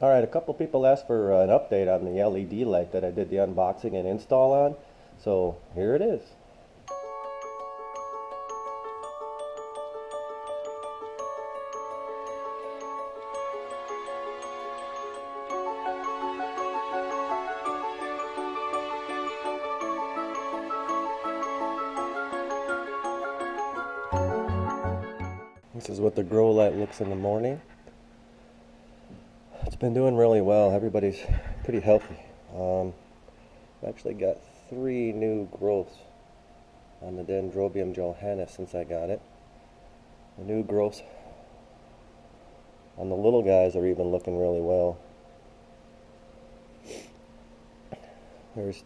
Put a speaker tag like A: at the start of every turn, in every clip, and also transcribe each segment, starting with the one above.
A: Alright, a couple people asked for an update on the LED light that I did the unboxing and install on, so here it is. This is what the grow light looks in the morning. It's been doing really well. Everybody's pretty healthy. I've actually got 3 new growths on the Dendrobium johannes since I got it. The new growths on the little guys are even looking really well. There's,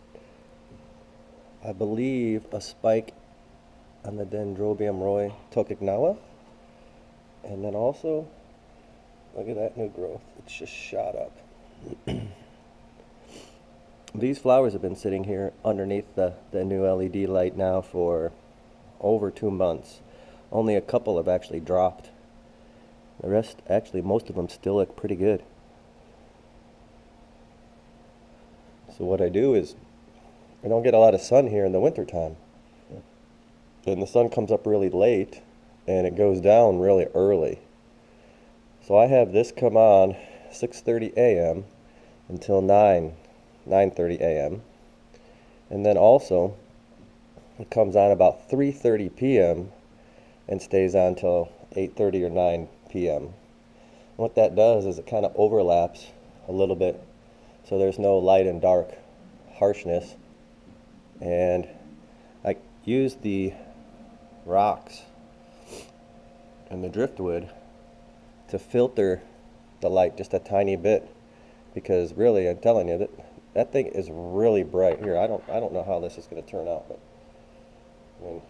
A: I believe, a spike on the Dendrobium roy tokignawa. And then also, look at that new growth. It's just shot up. These flowers have been sitting here underneath the new LED light now for over 2 months. Only a couple have actually dropped. The rest, actually most of them still look pretty good. So what I do is, I don't get a lot of sun here in the winter time. And the sun comes up really late and it goes down really early. So I have this come on 6:30 a.m. until 9:30 a.m. And then also it comes on about 3:30 p.m. and stays on till 8:30 or 9 p.m. What that does is it kind of overlaps a little bit, so there's no light and dark harshness. And I use the rocks and the driftwood to filter the light just a tiny bit, because really, I'm telling you, that thing is really bright. Here, I don't know how this is going to turn out, but I mean,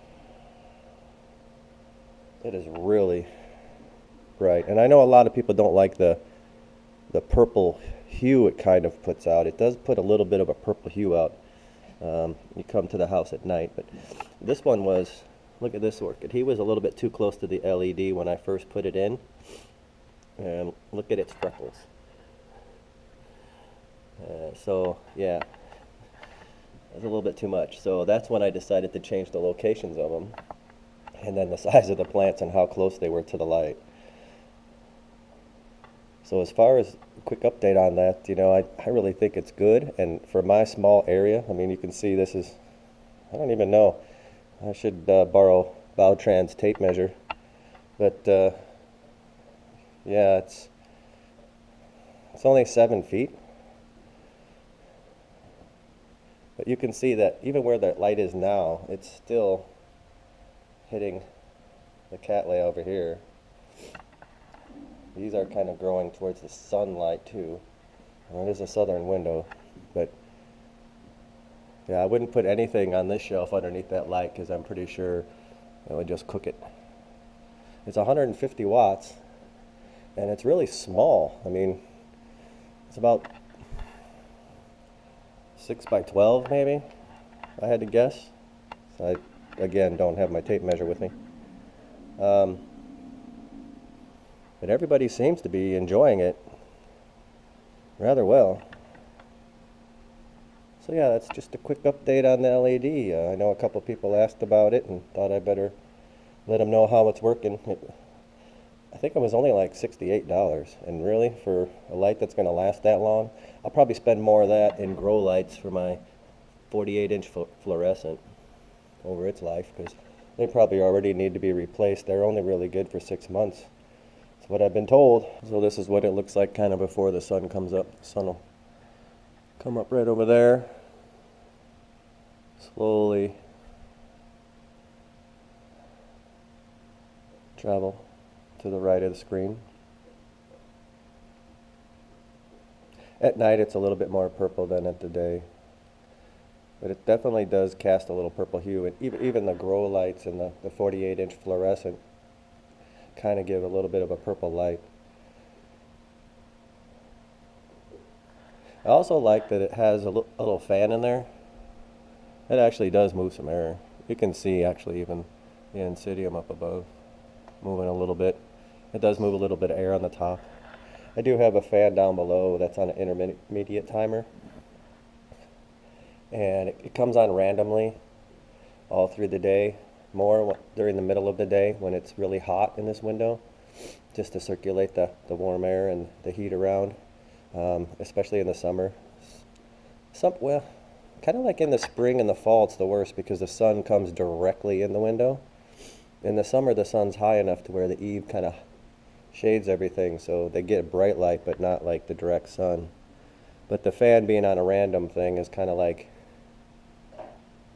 A: it is really bright. And I know a lot of people don't like the purple hue it kind of puts out. It does put a little bit of a purple hue out. You come to the house at night, but this one was, look at this orchid. He was a little bit too close to the LED when I first put it in. And look at its freckles. So yeah, that's a little bit too much. So that's when I decided to change the locations of them, and then the size of the plants and how close they were to the light. So as far as a quick update on that, you know, I really think it's good. And for my small area, I mean, you can see this is, I don't even know. I should borrow Bowtran's tape measure. But yeah, it's only 7 feet. But you can see that even where that light is now, it's still hitting the cattleya over here. These are kind of growing towards the sunlight too. It is a southern window, but yeah, I wouldn't put anything on this shelf underneath that light because I'm pretty sure it would just cook it. It's 150 watts, and it's really small. I mean, it's about 6 by 12 maybe, if I had to guess. So I, again, don't have my tape measure with me. But everybody seems to be enjoying it rather well. So yeah, that's just a quick update on the LED. I know a couple people asked about it and thought I better let them know how it's working. I think it was only like $68, and really, for a light that's going to last that long, I'll probably spend more of that in grow lights for my 48-inch fluorescent over its life, because they probably already need to be replaced. They're only really good for 6 months. That's what I've been told. So this is what it looks like kind of before the sun comes up. The sun will come up right over there, slowly travel to the right of the screen. At night it's a little bit more purple than at the day, but it definitely does cast a little purple hue, and even the grow lights and the 48-inch fluorescent kind of give a little bit of a purple light. I also like that it has a little fan in there. It actually does move some air. You can see actually even the Oncidium up above moving a little bit. It does move a little bit of air on the top. I do have a fan down below that's on an intermediate timer, and it comes on randomly all through the day, more during the middle of the day when it's really hot in this window, just to circulate the warm air and the heat around, especially in the summer. Well, kind of like in the spring and the fall, it's the worst because the sun comes directly in the window. In the summer, the sun's high enough to where the eave kind of shades everything, so they get bright light, but not like the direct sun. But the fan being on a random thing is kind of like,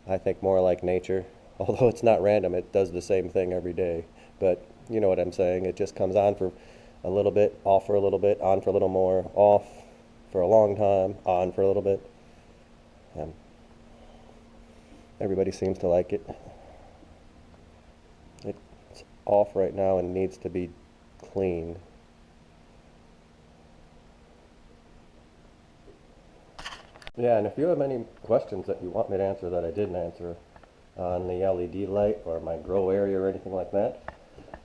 A: I think, more like nature. Although it's not random, it does the same thing every day. But you know what I'm saying, it just comes on for a little bit, off for a little bit, on for a little more, off for a long time, on for a little bit. Everybody seems to like it. It's off right now and needs to be cleaned. Yeah, and if you have any questions that you want me to answer that I didn't answer on the LED light or my grow area or anything like that,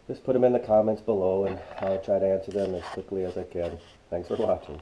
A: just put them in the comments below and I'll try to answer them as quickly as I can. Thanks for watching.